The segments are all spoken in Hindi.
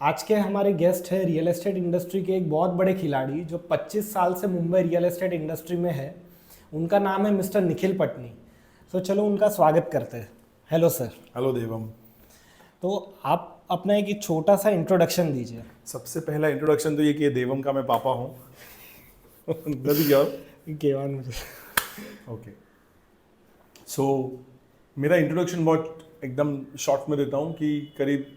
आज के हमारे गेस्ट है रियल एस्टेट इंडस्ट्री के एक बहुत बड़े खिलाड़ी जो 25 साल से मुंबई रियल एस्टेट इंडस्ट्री में है। उनका नाम है मिस्टर निखिल पटनी। तो चलो उनका स्वागत करते हैं। Hello sir. हेलो देवम। तो आप अपना एक छोटा सा इंट्रोडक्शन दीजिए। सबसे पहला इंट्रोडक्शन तो ये कि देवम का मैं पापा हूँ। गलती क्या? केवान मुझे। ओके, सो मेरा इंट्रोडक्शन बहुत एकदम शॉर्ट में देता हूँ कि करीब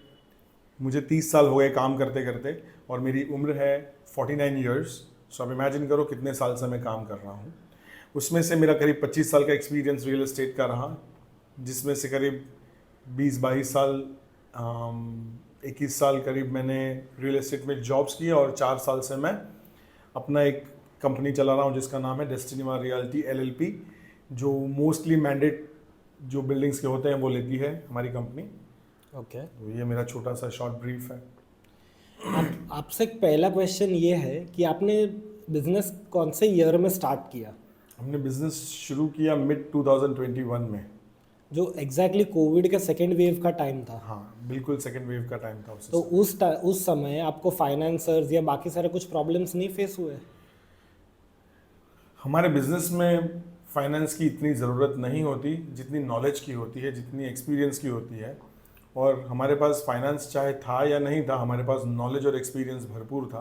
मुझे 30 साल हो गए काम करते करते और मेरी उम्र है 49 ईयर्स। सो आप इमेजिन करो कितने साल से मैं काम कर रहा हूँ। उसमें से मेरा करीब 25 साल का एक्सपीरियंस रियल एस्टेट का रहा, जिसमें से करीब 20-22 साल 21 साल करीब मैंने रियल एस्टेट में जॉब्स किए और 4 साल से मैं अपना एक कंपनी चला रहा हूँ जिसका नाम है डेस्टिनी वन रियल्टी LLP, जो मोस्टली मैंडेट जो बिल्डिंग्स के होते हैं वो लेती है हमारी कंपनी। ओके। तो ये मेरा छोटा सा शॉर्ट ब्रीफ है। आपसे एक पहला क्वेश्चन ये है कि आपने बिजनेस कौन से ईयर में स्टार्ट किया? हमने बिजनेस शुरू किया मिड 2021 में। जो एग्जैक्टली कोविड के सेकेंड वेव का टाइम था। हाँ बिल्कुल, सेकेंड वेव का टाइम था तो समय। उस समय आपको फाइनेंसर्स या बाकी सारे कुछ प्रॉब्लम्स नहीं फेस हुए? हमारे बिजनेस में फाइनेंस की इतनी ज़रूरत नहीं होती जितनी नॉलेज की होती है, जितनी एक्सपीरियंस की होती है। और हमारे पास फाइनेंस चाहे था या नहीं था, हमारे पास नॉलेज और एक्सपीरियंस भरपूर था।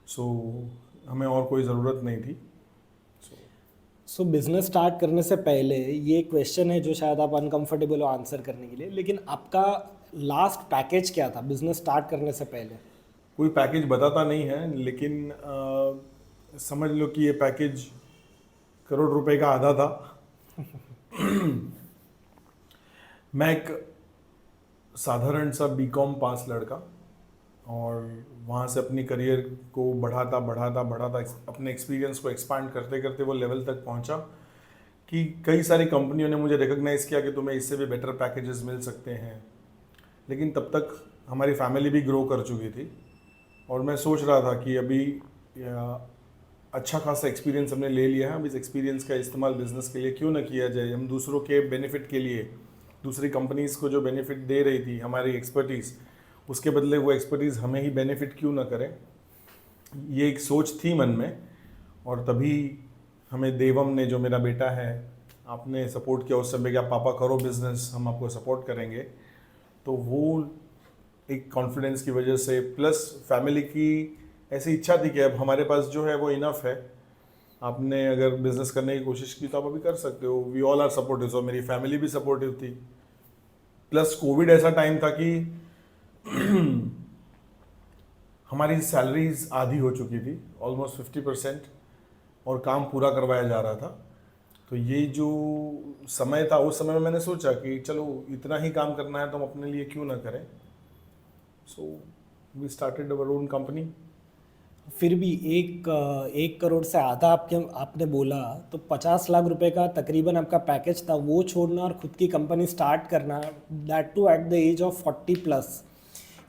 सो हमें और कोई ज़रूरत नहीं थी। सो बिजनेस स्टार्ट करने से पहले ये क्वेश्चन है जो शायद आप अनकंफर्टेबल हो आंसर करने के लिए, लेकिन आपका लास्ट पैकेज क्या था बिजनेस स्टार्ट करने से पहले? कोई पैकेज बताता नहीं है, लेकिन समझ लो कि ये पैकेज करोड़ रुपए का आधा था। मैं एक साधारण सा बीकॉम पास लड़का, और वहाँ से अपनी करियर को बढ़ाता बढ़ाता बढ़ाता अपने एक्सपीरियंस को एक्सपांड करते करते वो लेवल तक पहुँचा कि कई सारी कंपनियों ने मुझे रिकॉग्नाइज़ किया कि तुम्हें इससे भी बेटर पैकेजेस मिल सकते हैं। लेकिन तब तक हमारी फैमिली भी ग्रो कर चुकी थी और मैं सोच रहा था कि अभी अच्छा खासा एक्सपीरियंस हमने ले लिया है, अब इस एक्सपीरियंस का इस्तेमाल बिजनेस के लिए क्यों ना किया जाए। हम दूसरों के बेनिफिट के लिए, दूसरी कंपनीज़ को जो बेनिफिट दे रही थी हमारी एक्सपर्टीज़, उसके बदले वो एक्सपर्टीज़ हमें ही बेनिफिट क्यों ना करें। ये एक सोच थी मन में, और तभी हमें देवम ने, जो मेरा बेटा है, आपने सपोर्ट किया उस समय कि आप पापा करो बिज़नेस, हम आपको सपोर्ट करेंगे। तो वो एक कॉन्फिडेंस की वजह से, प्लस फैमिली की ऐसी इच्छा थी कि अब हमारे पास जो है वो इनफ है, आपने अगर बिजनेस करने की कोशिश की तो आप अभी कर सकते हो। We all are supportive. So मेरी फैमिली भी सपोर्टिव थी। प्लस कोविड ऐसा टाइम था कि हमारी सैलरीज आधी हो चुकी थी, ऑलमोस्ट 50%, और काम पूरा करवाया जा रहा था। तो ये जो समय था, उस समय में मैंने सोचा कि चलो इतना ही काम करना है तो हम अपने लिए क्यों ना करें। So we started our own company. फिर भी एक करोड़ से आधा आपने बोला, तो 50 लाख रुपए का तकरीबन आपका पैकेज था, वो छोड़ना और खुद की कंपनी स्टार्ट करना, that too at the age of 40+,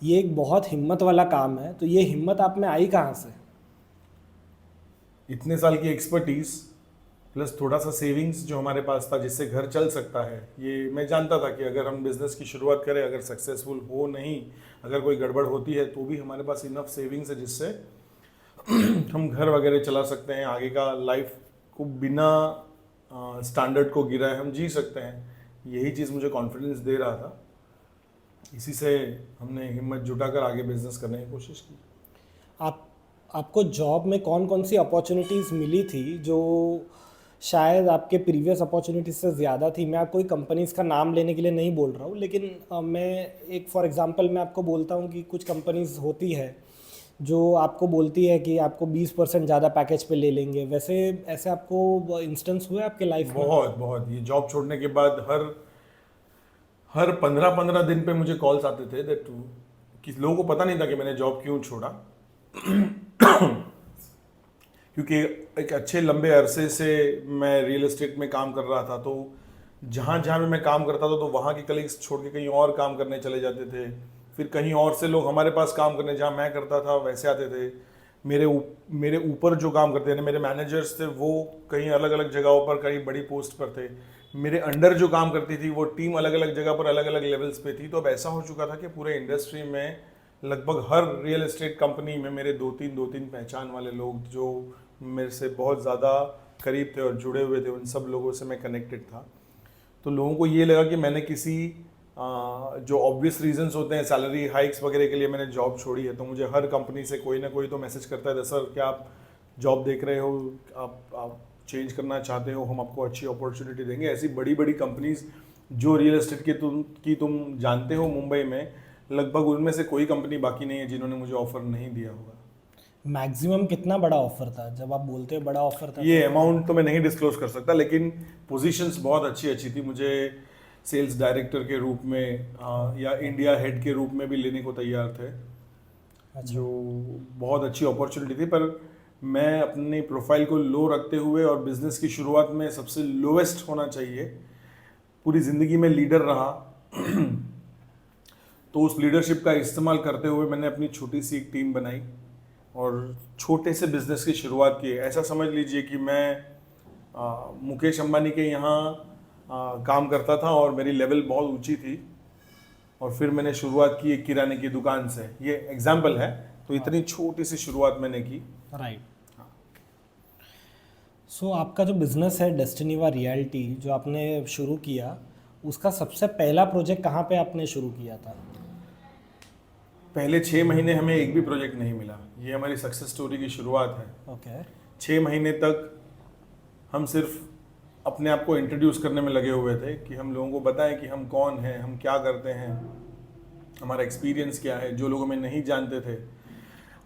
ये एक बहुत हिम्मत वाला काम है। तो ये हिम्मत आप में आई कहाँ से? इतने साल की एक्सपर्टीज प्लस थोड़ा सा सेविंग्स जो हमारे पास था, जिससे घर चल सकता है। ये मैं जानता था कि अगर हम बिज़नेस की शुरुआत करें, अगर सक्सेसफुल हो नहीं, अगर कोई गड़बड़ होती है, तो भी हमारे पास इनफ सेविंग्स है जिससे हम घर वगैरह चला सकते हैं, आगे का लाइफ को बिना स्टैंडर्ड को गिराए हम जी सकते हैं। यही चीज़ मुझे कॉन्फिडेंस दे रहा था। इसी से हमने हिम्मत जुटाकर आगे बिजनेस करने की कोशिश की। आपको जॉब में कौन कौन सी अपॉर्चुनिटीज़ मिली थी जो शायद आपके प्रीवियस अपॉर्चुनिटीज से ज़्यादा थी? मैं कोई कंपनीज़ का नाम लेने के लिए नहीं बोल रहा हूँ, लेकिन मैं एक फॉर एग्जांपल मैं आपको बोलता हूँ कि कुछ कंपनीज़ होती है जो आपको बोलती है कि आपको 20% ज़्यादा पैकेज पे ले लेंगे। वैसे ऐसे आपको इंस्टेंस हुए आपके लाइफ में? बहुत बहुत। ये जॉब छोड़ने के बाद हर हर 15-15 दिन पे मुझे कॉल्स आते थे दैट कि लोगों को पता नहीं था कि मैंने जॉब क्यों छोड़ा। क्योंकि एक अच्छे लंबे अरसे से मैं रियल एस्टेट में काम कर रहा था, तो जहाँ जहाँ भी मैं काम करता था तो वहाँ के कलीग्स छोड़ के कहीं और काम करने चले जाते थे। फिर कहीं और से लोग हमारे पास काम करने, जहाँ मैं करता था वैसे आते थे। मेरे ऊपर जो काम करते थे, मेरे मैनेजर्स थे, वो कहीं अलग अलग जगहों पर, कहीं बड़ी पोस्ट पर थे। मेरे अंडर जो काम करती थी वो टीम अलग अलग जगह पर अलग अलग लेवल्स पे थी। तो अब ऐसा हो चुका था कि पूरे इंडस्ट्री में लगभग हर रियल एस्टेट कंपनी में मेरे दो तीन पहचान वाले लोग जो मेरे से बहुत ज़्यादा करीब थे और जुड़े हुए थे, उन सब लोगों से मैं कनेक्टेड था। तो लोगों को ये लगा कि मैंने किसी जो ऑब्वियस रीजंस होते हैं, सैलरी हाइक्स वगैरह के लिए मैंने जॉब छोड़ी है। तो मुझे हर कंपनी से कोई ना कोई तो मैसेज करता है, सर क्या आप जॉब देख रहे हो, आप चेंज करना चाहते हो, हम आपको अच्छी अपॉर्चुनिटी देंगे। ऐसी बड़ी बड़ी कंपनीज जो रियल एस्टेट की तुम जानते हो मुंबई में, लगभग उनमें से कोई कंपनी बाकी नहीं है जिन्होंने मुझे ऑफर नहीं दिया होगा। मैक्सिमम कितना बड़ा ऑफर था जब आप बोलते हो बड़ा ऑफर था? ये अमाउंट तो मैं नहीं डिस्क्लोज कर सकता, लेकिन पोजीशंस बहुत अच्छी अच्छी थी। मुझे सेल्स डायरेक्टर के रूप में या इंडिया हेड के रूप में भी लेने को तैयार थे। अच्छा। जो बहुत अच्छी अपॉर्चुनिटी थी, पर मैं अपनी प्रोफाइल को लो रखते हुए और बिजनेस की शुरुआत में सबसे लोएस्ट होना चाहिए। पूरी ज़िंदगी में लीडर रहा तो उस लीडरशिप का इस्तेमाल करते हुए मैंने अपनी छोटी सी एक टीम बनाई और छोटे से बिजनेस की शुरुआत की। ऐसा समझ लीजिए कि मैं मुकेश अंबानी के यहाँ काम करता था और मेरी लेवल बहुत ऊंची थी, और फिर मैंने शुरुआत की एक किराने की दुकान से। ये एग्जाम्पल है। तो इतनी छोटी सी शुरुआत मैंने की। राइट। सो आपका जो बिज़नेस है डेस्टिनीवा रियल्टी जो आपने शुरू किया, उसका सबसे पहला प्रोजेक्ट कहाँ पे आपने शुरू किया था? पहले 6 महीने हमें एक भी प्रोजेक्ट नहीं मिला। ये हमारी सक्सेस स्टोरी की शुरुआत है। ओके। 6 महीने तक हम सिर्फ अपने आप को इंट्रोड्यूस करने में लगे हुए थे कि हम लोगों को बताएं कि हम कौन हैं, हम क्या करते हैं, हमारा एक्सपीरियंस क्या है, जो लोग हमें नहीं जानते थे।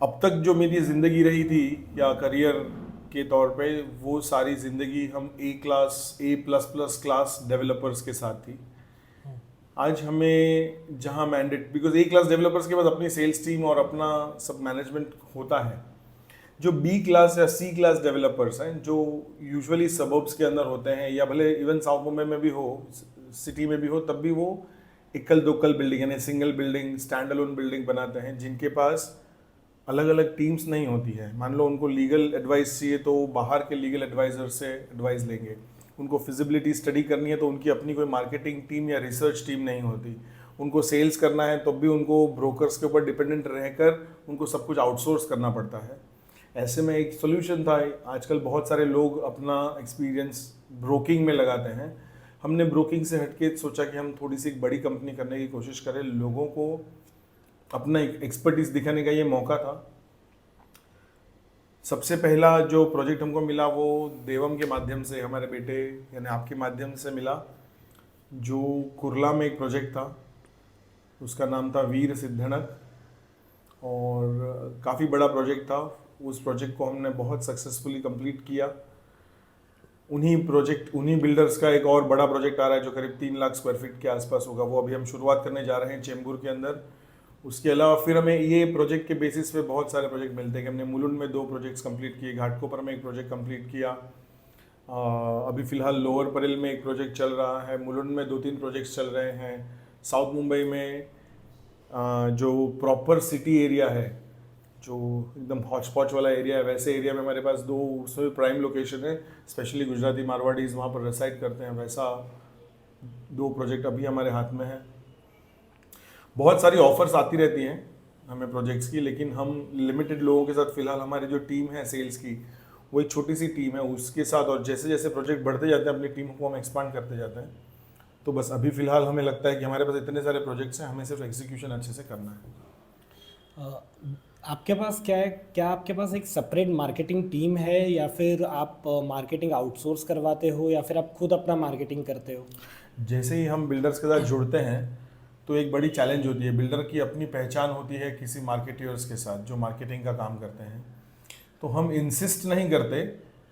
अब तक जो मेरी ज़िंदगी रही थी या करियर के तौर पे, वो सारी ज़िंदगी हम A++ क्लास डेवलपर्स के साथ थी। आज हमें जहां mandate, because A class developers के पास अपनी सेल्स टीम और अपना सब मैनेजमेंट होता है। जो B क्लास या C क्लास डेवलपर्स हैं, जो यूजुअली सबर्ब्स के अंदर होते हैं या भले इवन साउथ मुंबई में भी हो, सिटी में भी हो, तब भी वो इक्कल दोक्कल बिल्डिंग यानी single building, stand alone building बनाते हैं, जिनके पास अलग अलग टीम्स नहीं होती है। मान लो उनको लीगल एडवाइस चाहिए तो बाहर के लीगल एडवाइजर से एडवाइस लेंगे। उनको फिजिबिलिटी स्टडी करनी है तो उनकी अपनी कोई मार्केटिंग टीम या रिसर्च टीम नहीं होती। उनको सेल्स करना है तो भी उनको ब्रोकर्स के ऊपर डिपेंडेंट रहकर उनको सब कुछ आउटसोर्स करना पड़ता है। ऐसे में एक सोल्यूशन था। आजकल बहुत सारे लोग अपना एक्सपीरियंस ब्रोकिंग में लगाते हैं। हमने ब्रोकिंग से हटके सोचा कि हम थोड़ी सी एक बड़ी कंपनी करने की कोशिश करें। लोगों को अपना एक्सपर्टीज दिखाने का ये मौका था। सबसे पहला जो प्रोजेक्ट हमको मिला वो देवम के माध्यम से, हमारे बेटे यानी आपके माध्यम से मिला, जो कुर्ला में एक प्रोजेक्ट था। उसका नाम था वीर सिद्धनक और काफ़ी बड़ा प्रोजेक्ट था। उस प्रोजेक्ट को हमने बहुत सक्सेसफुली कंप्लीट किया। उन्हीं बिल्डर्स का एक और बड़ा प्रोजेक्ट आ रहा है जो करीब 3 लाख स्क्वायर फीट के आसपास होगा। वो अभी हम शुरुआत करने जा रहे हैं चेंबूर के अंदर। उसके अलावा फिर हमें ये प्रोजेक्ट के बेसिस पे बहुत सारे प्रोजेक्ट मिलते हैं कि हमने मुलुंड में 2 प्रोजेक्ट्स कंप्लीट किए, घाटकोपर में एक प्रोजेक्ट कंप्लीट किया, अभी फ़िलहाल लोअर परेल में एक प्रोजेक्ट चल रहा है, मुलुंड में 2-3 प्रोजेक्ट्स चल रहे हैं। साउथ मुंबई में जो प्रॉपर सिटी एरिया है, जो एकदम हॉचपॉच वाला एरिया है, वैसे एरिया में हमारे पास 2 उसमें प्राइम लोकेशन है। स्पेशली गुजराती मारवाड़ीज वहाँ पर रेसाइड करते हैं। वैसा 2 प्रोजेक्ट अभी हमारे हाथ में है। बहुत सारी ऑफर्स आती रहती हैं हमें प्रोजेक्ट्स की, लेकिन हम लिमिटेड लोगों के साथ फ़िलहाल हमारी जो टीम है सेल्स की, वो एक छोटी सी टीम है उसके साथ। और जैसे जैसे प्रोजेक्ट बढ़ते जाते हैं अपनी टीम को हम एक्सपांड करते जाते हैं। तो बस अभी फ़िलहाल हमें लगता है कि हमारे पास इतने सारे प्रोजेक्ट्स हैं, हमें सिर्फ एग्जीक्यूशन अच्छे से करना है। आपके पास क्या आपके पास एक सेपरेट मार्केटिंग टीम है या फिर आप मार्केटिंग आउटसोर्स करवाते हो या फिर आप खुद अपना मार्केटिंग करते हो? जैसे ही हम बिल्डर्स के साथ जुड़ते हैं तो एक बड़ी चैलेंज होती है। बिल्डर की अपनी पहचान होती है किसी मार्केटियर्स के साथ जो मार्केटिंग का काम करते हैं। तो हम इंसिस्ट नहीं करते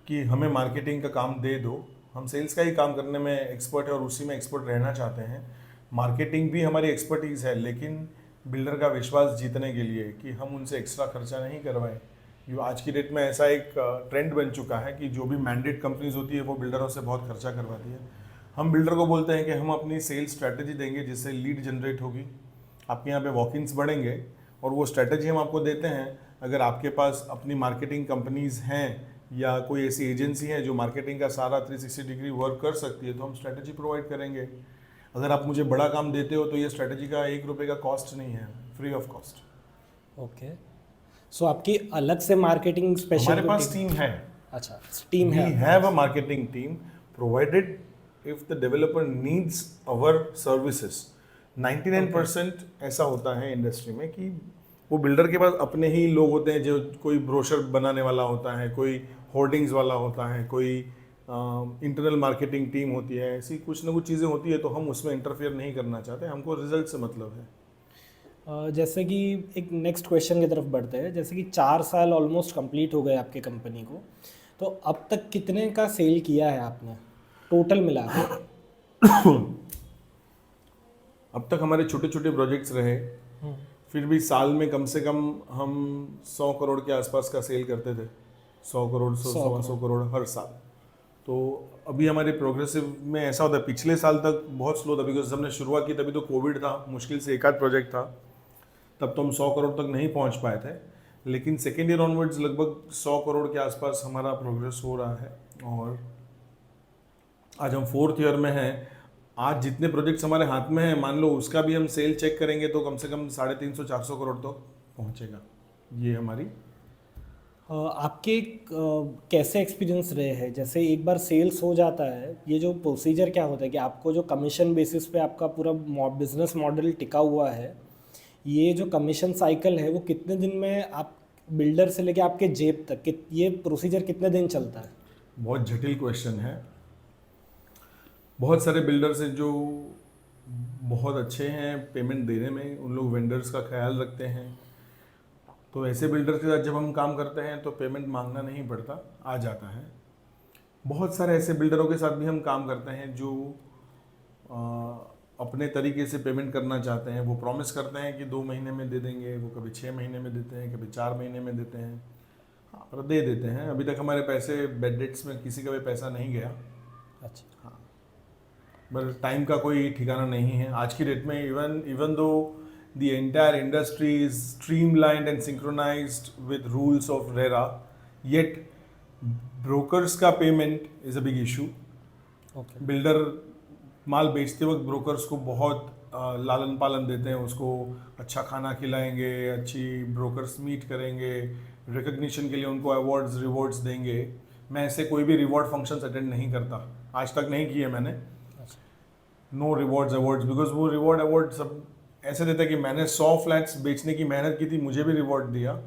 कि हमें मार्केटिंग का काम दे दो। हम सेल्स का ही काम करने में एक्सपर्ट है और उसी में एक्सपर्ट रहना चाहते हैं। मार्केटिंग भी हमारी एक्सपर्टीज़ है, लेकिन बिल्डर का विश्वास जीतने के लिए कि हम उनसे एक्स्ट्रा खर्चा नहीं करवाएं। जो आज की डेट में ऐसा एक ट्रेंड बन चुका है कि जो भी मैंडेट कंपनीज होती है वो बिल्डरों से बहुत खर्चा करवाती है। हम बिल्डर को बोलते हैं कि हम अपनी सेल्स स्ट्रैटेजी देंगे जिससे लीड जनरेट होगी, आपके यहाँ पे वॉक-इन्स बढ़ेंगे, और वो स्ट्रैटेजी हम आपको देते हैं। अगर आपके पास अपनी मार्केटिंग कंपनीज़ हैं या कोई ऐसी एजेंसी है जो मार्केटिंग का सारा 360 डिग्री वर्क कर सकती है, तो हम स्ट्रैटेजी प्रोवाइड करेंगे। अगर आप मुझे बड़ा काम देते हो तो ये स्ट्रैटेजी का 1 रुपये का कॉस्ट नहीं है, फ्री ऑफ कॉस्ट। ओके, सो आपकी अलग से मार्केटिंग स्पेशल हमारे पास टीम है, अच्छा टीम we है have a marketing team provided if the developer needs our services. 99% ऐसा होता है इंडस्ट्री में कि वो बिल्डर के पास अपने ही लोग होते हैं, जो कोई ब्रोशर बनाने वाला होता है, कोई होर्डिंग्स वाला होता है, कोई इंटरनल मार्केटिंग टीम होती है, ऐसी कुछ ना कुछ चीज़ें होती है, तो हम उसमें इंटरफेयर नहीं करना चाहते, हमको रिजल्ट से मतलब है। जैसे कि एक नेक्स्ट क्वेश्चन की तरफ बढ़ते हैं, जैसे कि 4 साल ऑलमोस्ट कंप्लीट हो गए आपके कंपनी को, तो अब तक कितने का सेल किया है आपने टोटल मिला के? अब तक हमारे छोटे छोटे प्रोजेक्ट्स रहे, फिर भी साल में कम से कम हम 100 करोड़ के आसपास का सेल करते थे, 100 करोड़ 100 करोड़ हर साल। तो अभी हमारे प्रोग्रेसिव में ऐसा होता है, पिछले साल तक बहुत स्लो था बिकॉज हमने शुरुआत की तभी तो कोविड था, मुश्किल से एक आध प्रोजेक्ट था, तब तो हम 100 करोड़ तक नहीं पहुंच पाए थे, लेकिन सेकेंड ईयर ऑनवर्ड्स लगभग 100 करोड़ के आसपास हमारा प्रोग्रेस हो रहा है। और आज हम 4th ईयर में हैं, आज जितने प्रोजेक्ट्स हमारे हाथ में हैं, मान लो उसका भी हम सेल चेक करेंगे तो कम से कम 350-400 करोड़ तो पहुंचेगा। ये हमारी आपके कैसे एक्सपीरियंस रहे हैं? जैसे एक बार सेल्स हो जाता है, ये जो प्रोसीजर क्या होता है कि आपको जो कमीशन बेसिस पे आपका पूरा बिजनेस मॉडल टिका हुआ है, ये जो कमीशन साइकिल है वो कितने दिन में आप बिल्डर से लेके आपके जेब तक ये प्रोसीजर कितने दिन चलता है? बहुत जटिल क्वेश्चन है। बहुत सारे बिल्डर्स हैं जो बहुत अच्छे हैं पेमेंट देने में, उन लोग वेंडर्स का ख्याल रखते हैं, तो ऐसे बिल्डर्स के साथ जब हम काम करते हैं तो पेमेंट मांगना नहीं पड़ता, आ जाता है। बहुत सारे ऐसे बिल्डरों के साथ भी हम काम करते हैं जो अपने तरीके से पेमेंट करना चाहते हैं, वो प्रॉमिस करते हैं कि 2 महीने में दे देंगे, वो कभी 6 महीने में देते हैं, कभी 4 महीने में देते हैं, हाँ पर दे देते हैं। अभी तक हमारे पैसे बेड डेट्स में किसी का भी पैसा नहीं गया। अच्छा, हाँ, पर टाइम का कोई ठिकाना नहीं है आज की डेट में। Even though the entire industry is streamlined and synchronised with rules of RERA, yet brokers का payment is a big issue. Okay, builder माल बेचते वक्त ब्रोकर्स को बहुत लालन पालन देते हैं, उसको अच्छा खाना खिलाएंगे, अच्छी ब्रोकर्स मीट करेंगे, रिकग्निशन के लिए उनको अवार्ड्स रिवॉर्ड्स देंगे। मैं ऐसे कोई भी रिवॉर्ड फंक्शंस अटेंड नहीं करता, आज तक नहीं किए मैंने। नो रिवॉर्ड्स अवार्ड्स, बिकॉज वो रिवॉर्ड अवार्ड सब ऐसे देते हैं कि मैंने 100 फ्लैट्स बेचने की मेहनत की थी, मुझे भी रिवॉर्ड दिया,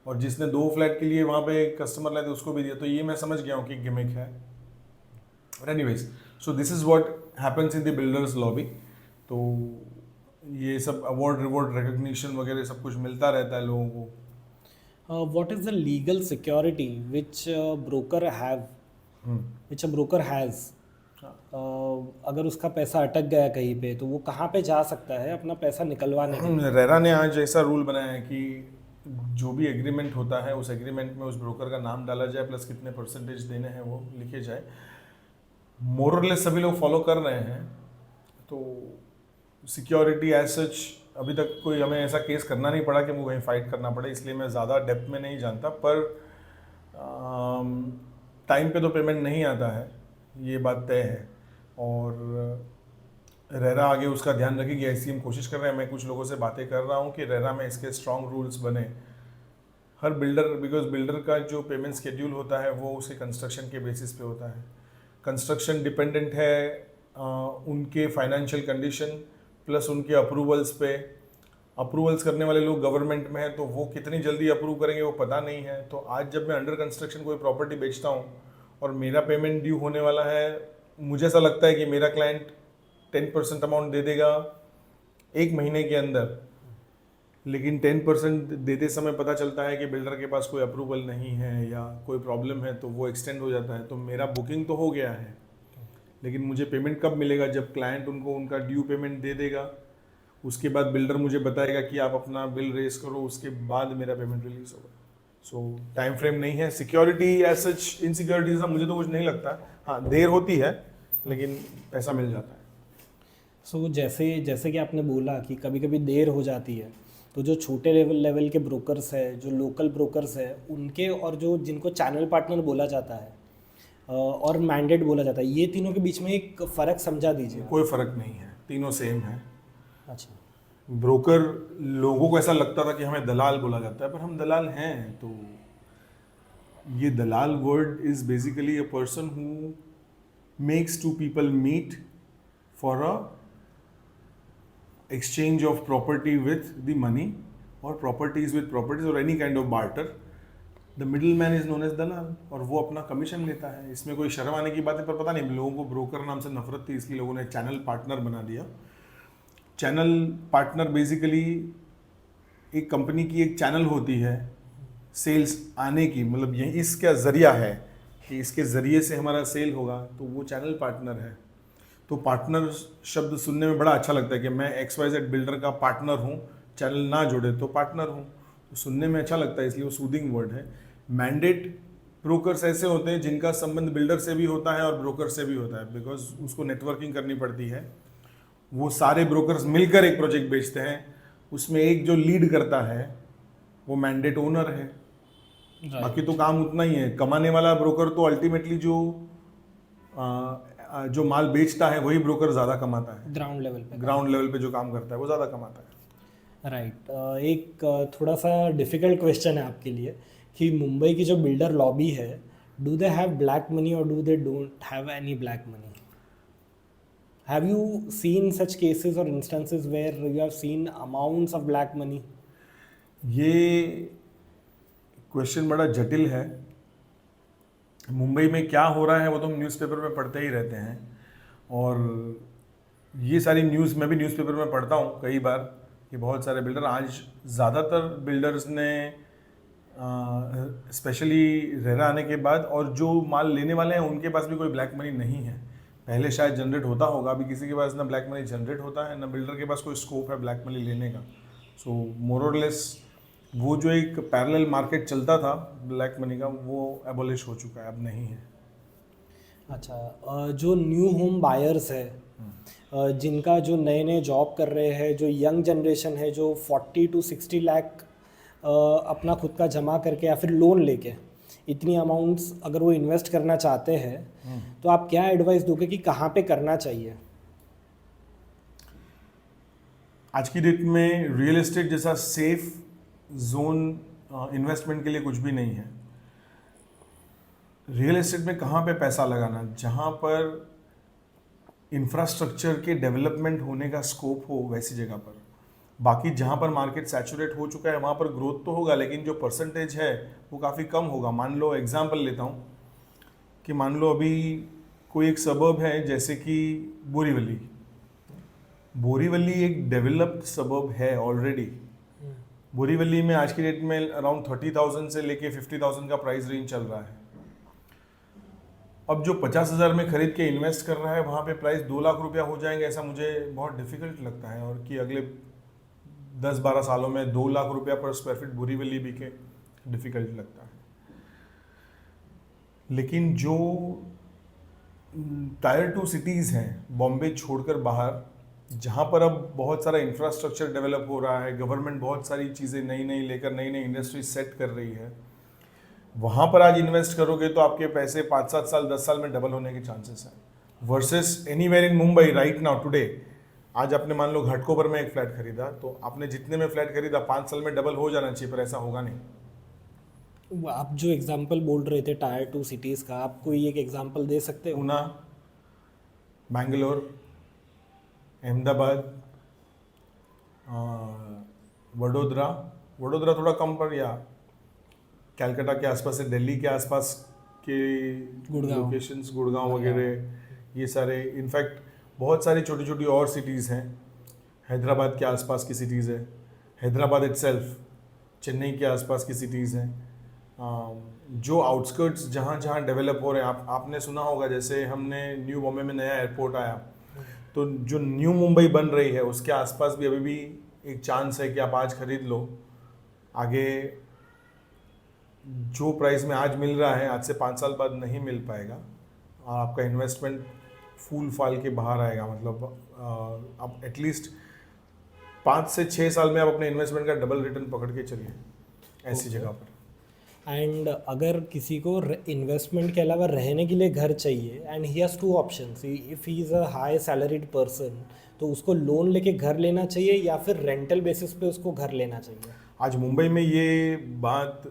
और जिसने 2 फ्लैट के लिए वहाँ पे कस्टमर लाए थे उसको भी दिया, तो ये मैं समझ गया हूँ कि गिमिक है। But anyways, so this is what happens in the builders lobby. तो ये सब अवार्ड रिवॉर्ड रिकग्निशन वगैरह सब कुछ मिलता रहता है लोगों को। what is the legal security which a broker have which a broker has? अगर उसका पैसा अटक गया कहीं पे तो वो कहाँ पे जा सकता है अपना पैसा निकलवाने के लिए? रेरा ने आज ऐसा रूल बनाया है कि जो भी एग्रीमेंट होता है उस एग्रीमेंट में उस ब्रोकर का नाम डाला जाए, प्लस कितने परसेंटेज देने हैं वो लिखे जाए। मोर और लेस सभी लोग फॉलो कर रहे हैं। तो सिक्योरिटी एज सच अभी तक कोई हमें ऐसा केस करना नहीं पड़ा कि हमको कहीं फाइट करना पड़े, इसलिए मैं ज़्यादा डेप्थ में नहीं जानता। पर टाइम पे तो पेमेंट नहीं आता है, ये बात तय है, और रेरा आगे उसका ध्यान रखेगी, ऐसी हम कोशिश कर रहे हैं। मैं कुछ लोगों से बातें कर रहा हूँ कि रेरा में इसके स्ट्रॉन्ग रूल्स बने हर बिल्डर, बिकॉज बिल्डर का जो पेमेंट शेड्यूल होता है वो उसके कंस्ट्रक्शन के बेसिस पे होता है। कंस्ट्रक्शन डिपेंडेंट है उनके फाइनेंशियल कंडीशन प्लस उनके अप्रूवल्स पे। अप्रूवल्स करने वाले लोग गवर्नमेंट में हैं, तो वो कितनी जल्दी अप्रूव करेंगे वो पता नहीं है। तो आज जब मैं अंडर कंस्ट्रक्शन कोई प्रॉपर्टी बेचता हूँ और मेरा पेमेंट ड्यू होने वाला है, मुझे ऐसा लगता है कि मेरा क्लाइंट 10% अमाउंट दे देगा 1 महीने के अंदर, लेकिन 10% देते समय पता चलता है कि बिल्डर के पास कोई अप्रूवल नहीं है या कोई प्रॉब्लम है, तो वो एक्सटेंड हो जाता है। तो मेरा बुकिंग तो हो गया है, लेकिन मुझे पेमेंट कब मिलेगा? जब क्लाइंट उनको उनका ड्यू पेमेंट दे देगा, उसके बाद बिल्डर मुझे बताएगा कि आप अपना बिल रेज करो, उसके बाद मेरा पेमेंट रिलीज होगा। सो टाइम फ्रेम नहीं है। सिक्योरिटी एज सच, इनसिक्योरिटी से मुझे तो कुछ नहीं लगता। हाँ, देर होती है लेकिन पैसा मिल जाता है। सो जैसे कि आपने बोला कि कभी कभी देर हो जाती है, तो जो छोटे लेवल के ब्रोकर्स है, जो लोकल ब्रोकर्स है, उनके और जो जिनको चैनल पार्टनर बोला जाता है और मैंडेट बोला जाता है, ये तीनों के बीच में एक फ़र्क समझा दीजिए। कोई फ़र्क नहीं है, तीनों सेम है। अच्छा, ब्रोकर, लोगों को ऐसा लगता था कि हमें दलाल बोला जाता है, पर हम दलाल हैं। तो ये दलाल word is basically a person who makes two people meet for a exchange of property with the money or properties with properties or any kind of barter. The middleman is known as दलाल, और वो अपना कमीशन लेता है। इसमें कोई शर्म आने की बात है, पर पता नहीं लोगों को ब्रोकर नाम से नफरत थी, इसलिए लोगों ने चैनल पार्टनर बना दिया। चैनल पार्टनर बेसिकली एक कंपनी की एक चैनल होती है सेल्स आने की, मतलब ये इसका जरिया है कि इसके ज़रिए से हमारा सेल होगा, तो वो चैनल पार्टनर है। तो पार्टनर शब्द सुनने में बड़ा अच्छा लगता है कि मैं XYZ बिल्डर का पार्टनर हूँ, चैनल ना जुड़े तो पार्टनर हूँ, तो सुनने में अच्छा लगता है, इसलिए वो सूदिंग वर्ड है। मैंडेट ब्रोकर्स ऐसे होते हैं जिनका संबंध बिल्डर से भी होता है और ब्रोकर से भी होता है, बिकॉज उसको नेटवर्किंग करनी पड़ती है। वो सारे ब्रोकर्स मिलकर एक प्रोजेक्ट बेचते हैं, उसमें एक जो लीड करता है वो मैंडेट ओनर है। बाकी तो काम उतना ही है। कमाने वाला ब्रोकर तो अल्टीमेटली जो माल बेचता है वही ब्रोकर ज़्यादा कमाता है। ग्राउंड लेवल पे जो काम करता है वो ज़्यादा कमाता है। राइट। एक थोड़ा सा डिफिकल्ट क्वेश्चन है आपके लिए कि मुंबई की जो बिल्डर लॉबी है, do they have black money और do they don't have any black money? Have you seen such cases और instances where you have seen amounts of black money? ये क्वेश्चन बड़ा जटिल है। मुंबई में क्या हो रहा है वो तो हम न्यूज़पेपर में पढ़ते ही रहते हैं, और ये सारी न्यूज़ मैं भी न्यूज़पेपर में पढ़ता हूँ कई बार कि बहुत सारे बिल्डर, आज ज़्यादातर बिल्डर्स ने स्पेशली रेरा आने के बाद, और जो माल लेने वाले हैं उनके पास भी कोई ब्लैक मनी नहीं है। पहले शायद जनरेट होता होगा, अभी किसी के पास ना ब्लैक मनी जनरेट होता है, ना बिल्डर के पास कोई स्कोप है ब्लैक मनी लेने का। सो मोर और लेस वो जो एक पैरेलल मार्केट चलता था ब्लैक मनी का, वो एबोलिश हो चुका है, अब नहीं है। अच्छा, जो न्यू होम बायर्स है, जिनका जो नए नए जॉब कर रहे हैं, जो यंग जनरेशन है, जो 40 to 60 लाख अपना खुद का जमा करके या फिर लोन लेके इतनी अमाउंट्स अगर वो इन्वेस्ट करना चाहते हैं, तो आप क्या एडवाइस दोगे कि कहाँ पे करना चाहिए? आज की डेट में रियल एस्टेट जैसा सेफ जोन इन्वेस्टमेंट के लिए कुछ भी नहीं है। रियल एस्टेट में कहाँ पे पैसा लगाना? जहाँ पर इंफ्रास्ट्रक्चर के डेवलपमेंट होने का स्कोप हो वैसी जगह पर। बाकी जहाँ पर मार्केट सैचुरेट हो चुका है वहाँ पर ग्रोथ तो होगा, लेकिन जो परसेंटेज है वो काफ़ी कम होगा। मान लो एग्जांपल लेता हूँ कि मान लो अभी कोई एक सबर्ब है जैसे कि बोरीवली। बोरीवली एक डेवलप्ड सबर्ब है ऑलरेडी। बोरीवली में आज की डेट में अराउंड 30,000 से लेके 50,000 का प्राइस रेंज चल रहा है। अब जो 50,000 में खरीद के इन्वेस्ट कर रहा है वहाँ पे प्राइस 2 लाख रुपया हो जाएंगे, ऐसा मुझे बहुत डिफिकल्ट लगता है। और कि अगले 10-12 सालों में 2 लाख रुपया पर स्क्वायर फीट बोरीवली बिके, डिफिकल्ट लगता है। लेकिन जो टायर 2 सिटीज़ हैं बॉम्बे छोड़कर बाहर, जहाँ पर अब बहुत सारा इंफ्रास्ट्रक्चर डेवलप हो रहा है, गवर्नमेंट बहुत सारी चीज़ें नई नई लेकर नई नई इंडस्ट्री सेट कर रही है, वहाँ पर आज इन्वेस्ट करोगे तो आपके पैसे 5-7 साल 10 साल में डबल होने के चांसेस हैं। Versus anywhere in Mumbai right now today, आज आपने मान लो घाटकोपर में एक फ्लैट खरीदा, तो आपने जितने में फ्लैट खरीदा 5 साल में डबल हो जाना चाहिए, पर ऐसा होगा नहीं। आप जो एग्जांपल बोल रहे थे टायर 2 सिटीज़ का, आप कोई एक एग्जांपल दे सकते हो? पूना, बैंगलोर, अहमदाबाद, वडोदरा थोड़ा कम पर, या कैलकाटा के आसपास से दिल्ली के आसपास के लोकेशंस, गुड़गांव वगैरह, ये सारे। इनफैक्ट बहुत सारी छोटी छोटी और सिटीज़ हैं। हैदराबाद के आसपास की सिटीज़ है, हैदराबाद इटसेल्फ, चेन्नई के आसपास की सिटीज़ हैं। जो आउटस्कर्ट्स जहाँ जहाँ डेवलप हो रहे हैं, आपने सुना होगा जैसे हमने न्यू बॉम्बे में नया एयरपोर्ट आया, तो जो न्यू मुंबई बन रही है उसके आसपास भी अभी भी एक चांस है कि आप आज खरीद लो, आगे जो प्राइस में आज मिल रहा है आज से 5 साल बाद नहीं मिल पाएगा, और आपका इन्वेस्टमेंट फूल फाल के बाहर आएगा। मतलब आप एटलीस्ट 5 से 6 साल में आप अपने इन्वेस्टमेंट का डबल रिटर्न पकड़ के चलिए ऐसी जगह पर। एंड अगर किसी को इन्वेस्टमेंट के अलावा रहने के लिए घर चाहिए and he has two options, if he is a high salaried person, तो उसको लोन लेके घर लेना चाहिए या फिर रेंटल बेसिस पे उसको घर लेना चाहिए? आज मुंबई में ये बात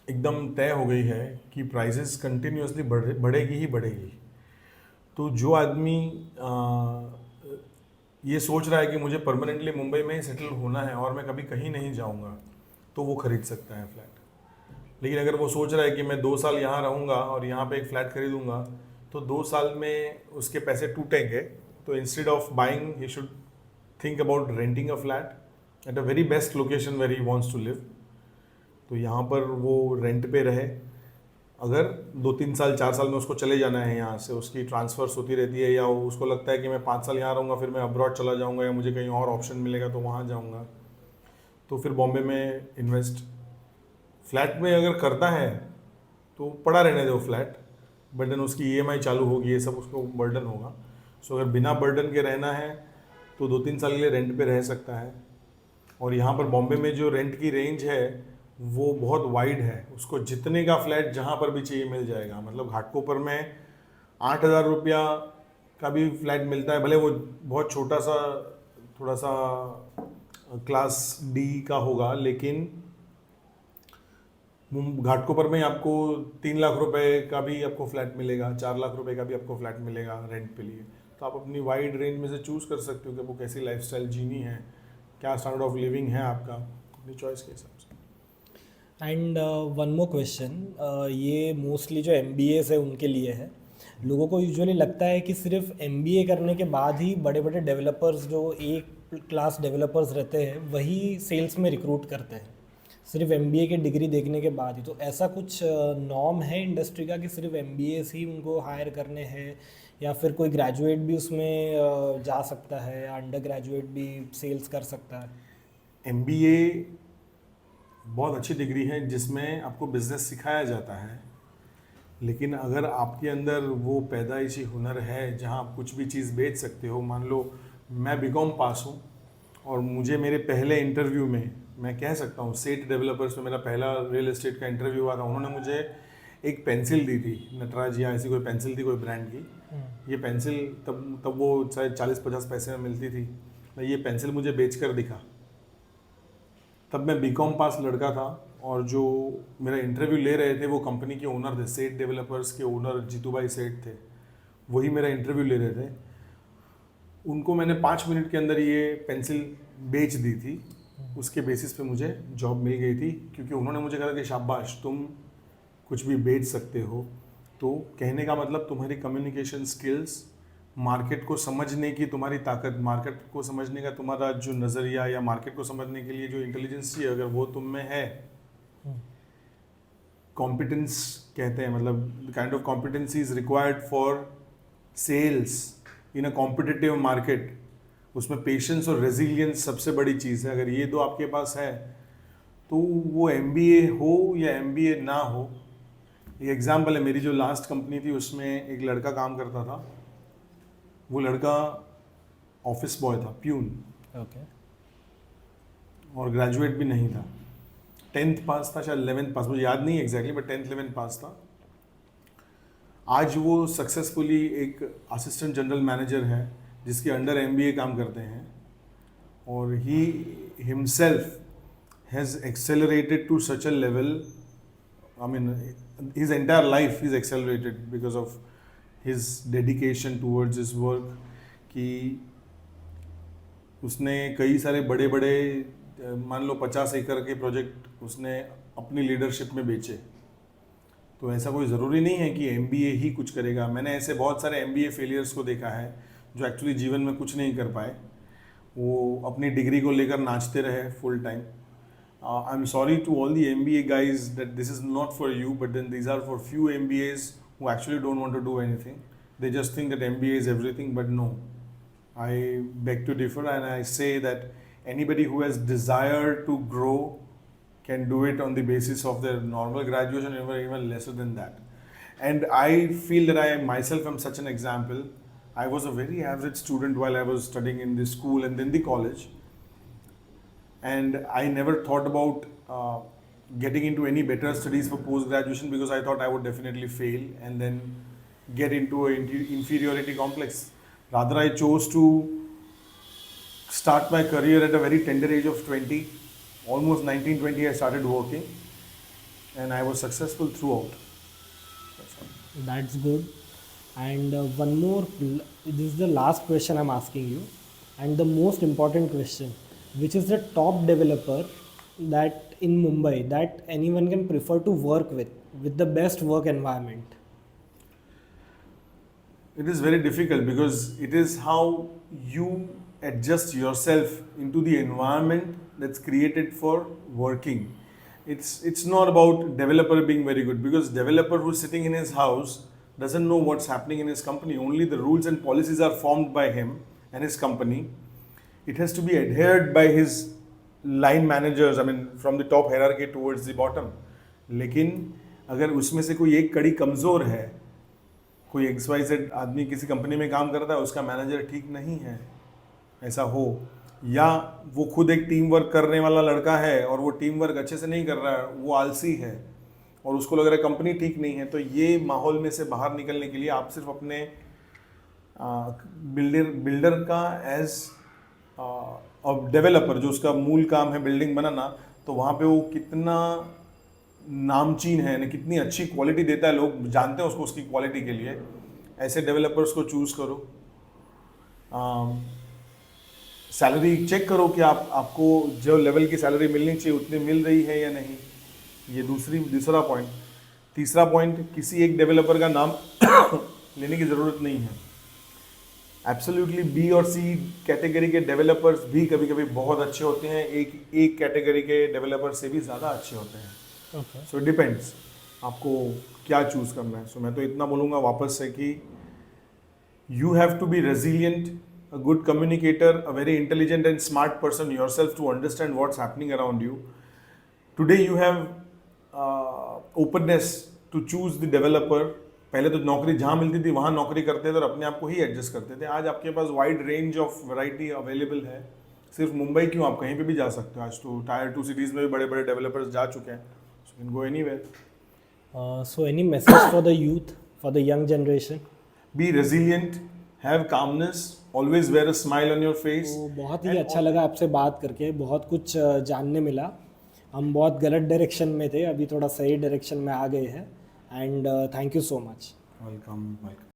एकदम तय हो गई है कि प्राइसेस कंटिन्यूअसली बढ़ेगी ही बढ़ेगी। तो जो आदमी ये सोच रहा है कि मुझे परमानेंटली मुंबई में ही सेटल होना है और मैं कभी कहीं नहीं जाऊंगा, तो वो खरीद सकता है फ्लैट। लेकिन अगर वो सोच रहा है कि मैं 2 साल यहाँ रहूँगा और यहाँ पे एक फ्लैट खरीदूंगा, तो 2 साल में उसके पैसे टूटेंगे। तो instead of buying he should think about renting a flat at a very best location where he wants to live. तो यहाँ पर वो रेंट पे रहे। अगर 2-3 साल 4 साल में उसको चले जाना है यहाँ से, उसकी ट्रांसफर्स होती रहती है, या उसको लगता है कि मैं 5 साल यहाँ रहूँगा फिर मैं अब्रॉड चला जाऊँगा या मुझे कहीं और ऑप्शन मिलेगा तो वहाँ जाऊँगा, तो फिर बॉम्बे में इन्वेस्ट फ्लैट में अगर करता है तो पड़ा रहने दो फ्लैट, बट देन उसकी ईएमआई चालू होगी, ये सब उसको बर्डन होगा। सो अगर बिना बर्डन के रहना है तो 2-3 साल के लिए रेंट पे रह सकता है। और यहाँ पर बॉम्बे में जो रेंट की रेंज है वो बहुत वाइड है, उसको जितने का फ्लैट जहाँ पर भी चाहिए मिल जाएगा। मतलब घाटकोपर में 8,000 रुपया का भी फ्लैट मिलता है, भले वो बहुत छोटा सा थोड़ा सा क्लास डी का होगा, लेकिन घाटकोपर में आपको 3 लाख रुपए का भी आपको फ्लैट मिलेगा, 4 लाख रुपए का भी आपको फ्लैट मिलेगा रेंट पे लिए। तो आप अपनी वाइड रेंज में से चूज़ कर सकते हो कि आपको कैसी लाइफस्टाइल जीनी है, क्या स्टैंडर्ड ऑफ लिविंग है आपका, अपनी चॉइस के हिसाब से। एंड वन मोर क्वेश्चन, ये मोस्टली जो MBAs है उनके लिए है। लोगों को यूजुअली लगता है कि सिर्फ MBA करने के बाद ही बड़े बड़े डेवलपर्स, जो एक क्लास डेवलपर्स रहते हैं, वही सेल्स में रिक्रूट करते हैं सिर्फ MBA की डिग्री देखने के बाद ही। तो ऐसा कुछ नॉर्म है इंडस्ट्री का कि सिर्फ MBAs ही उनको हायर करने हैं, या फिर कोई ग्रेजुएट भी उसमें जा सकता है, अंडर ग्रेजुएट भी सेल्स कर सकता है? MBA बहुत अच्छी डिग्री है जिसमें आपको बिजनेस सिखाया जाता है, लेकिन अगर आपके अंदर वो पैदाइशी हुनर है जहाँ आप कुछ भी चीज़ बेच सकते हो। मान लो मैं बीकॉम पास हूँ और मुझे मेरे पहले इंटरव्यू में, मैं कह सकता हूँ सेठ डेवलपर्स में मेरा पहला रियल एस्टेट का इंटरव्यू हुआ था, उन्होंने मुझे एक पेंसिल दी थी, नटराज या ऐसी कोई पेंसिल थी कोई ब्रांड की। ये पेंसिल तब वो शायद 40-50 पैसे में मिलती थी। ये पेंसिल मुझे बेच कर दिखा। तब मैं बीकॉम पास लड़का था और जो मेरा इंटरव्यू ले रहे थे वो कंपनी के ओनर थे, सेठ डेवलपर्स के ओनर जीतू भाई सेठ थे, वही मेरा इंटरव्यू ले रहे थे। उनको मैंने 5 मिनट के अंदर ये पेंसिल बेच दी थी, उसके बेसिस पे मुझे जॉब मिल गई थी, क्योंकि उन्होंने मुझे कहा कि शाबाश तुम कुछ भी बेच सकते हो। तो कहने का मतलब तुम्हारी कम्युनिकेशन स्किल्स, मार्केट को समझने की तुम्हारी ताकत, मार्केट को समझने का तुम्हारा जो नज़रिया, या मार्केट को समझने के लिए जो इंटेलिजेंस चाहिए, अगर वो तुम में है, कॉम्पिटेंस कहते हैं, मतलब kind of competency is required for sales in a competitive market. उसमें पेशेंस और रेजिलियंस सबसे बड़ी चीज़ है। अगर ये दो आपके पास है तो वो MBA हो या MBA ना हो। एक एग्जाम्पल है, मेरी जो लास्ट कंपनी थी उसमें एक लड़का काम करता था, वो लड़का ऑफिस बॉय था, प्यून, ओके। और ग्रेजुएट भी नहीं था, 10th पास था, शायद 11th पास, मुझे याद नहीं एग्जैक्टली, बट 10th 11th पास था। आज वो सक्सेसफुली एक असिस्टेंट जनरल मैनेजर है जिसके अंडर MBA काम करते हैं, और he himself has accelerated to such a level, I mean his entire life is accelerated because of his dedication towards his work, कि उसने कई सारे बड़े बड़े, मान लो 50 एकड़ के प्रोजेक्ट उसने अपनी लीडरशिप में बेचे। तो ऐसा कोई ज़रूरी नहीं है कि MBA ही कुछ करेगा। मैंने ऐसे बहुत सारे MBA फेलियर्स को देखा है जो एक्चुअली जीवन में कुछ नहीं कर पाए, वो अपनी डिग्री को लेकर नाचते रहे full time. I am sorry to all the MBA guys that this is not for you, but then these are for few MBAs who actually don't want to do anything. They just think that MBA is everything, but no. I beg to differ, and I say that anybody who has desire to grow can do it on the basis of their normal graduation, even lesser than that. And I feel that I myself am such an example. I was a very average student while I was studying in the school and then the college, and I never thought about getting into any better studies for post graduation because I thought I would definitely fail and then get into an inferiority complex. Rather, I chose to start my career at a very tender age of 20. Almost 19, 20, I started working and I was successful throughout. That's all. That's good. And one more, this is the last question I'm asking you, and the most important question, which is the top developer that in Mumbai that anyone can prefer to work with the best work environment? It is very difficult because it is how you adjust yourself into the environment that's created for working. It's not about developer being very good because developer who's sitting in his house doesn't know what's happening in his company. Only the rules and policies are formed by him and his company. It has to be adhered by his line managers, I mean from the top hierarchy towards the bottom. लेकिन अगर उसमें से कोई एक कड़ी कमज़ोर है, कोई XYZ आदमी किसी कंपनी में काम करता है, उसका मैनेजर ठीक नहीं है, ऐसा हो, या वो खुद एक टीम वर्क करने वाला लड़का है और वो टीम वर्क अच्छे से नहीं कर रहा है, वो आलसी है और उसको लग रहा है कंपनी ठीक नहीं है, तो ये माहौल में से बाहर निकलने के लिए आप सिर्फ अपने बिल्डर का एज और डेवलपर जो उसका मूल काम है बिल्डिंग बनाना, तो वहाँ पे वो कितना नामचीन है ना, कितनी अच्छी क्वालिटी देता है, लोग जानते हैं उसको उसकी क्वालिटी के लिए, ऐसे डेवलपर्स को चूज़ करो। सैलरी चेक करो कि आपको जो लेवल की सैलरी मिलनी चाहिए उतनी मिल रही है या नहीं, ये दूसरा पॉइंट। तीसरा पॉइंट, किसी एक डेवलपर का नाम लेने की ज़रूरत नहीं है। एब्सोल्युटली बी और सी कैटेगरी के डेवलपर्स भी कभी कभी बहुत अच्छे होते हैं, एक कैटेगरी के डेवलपर से भी ज़्यादा अच्छे होते हैं। सो इट डिपेंड्स आपको क्या चूज़ करना है। सो मैं तो इतना बोलूँगा वापस से कि you have to be resilient, a good communicator, a very intelligent and smart person yourself to understand what's happening around you. Today you have openness to choose the developer. पहले तो नौकरी जहाँ मिलती थी वहाँ नौकरी करते थे और अपने आप को ही एडजस्ट करते थे। आज आपके पास wide range of variety available है। सिर्फ मुंबई क्यों, आप कहीं पे भी जा सकते हो। आज तो टायर 2 सिटीज़ में भी बड़े बड़े डेवलपर्स जा चुके हैं। So you can go anywhere. So any message for the youth, for the young generation? Be resilient, have calmness, always wear a smile on your face. तो बहुत ही अच्छा लगा आपसे बात करके, बहुत कुछ जानने मिला। हम बहुत गलत डायरेक्शन में थे, अभी थोड़ा सही डायरेक्शन में आ गए हैं। And thank you so much. Welcome.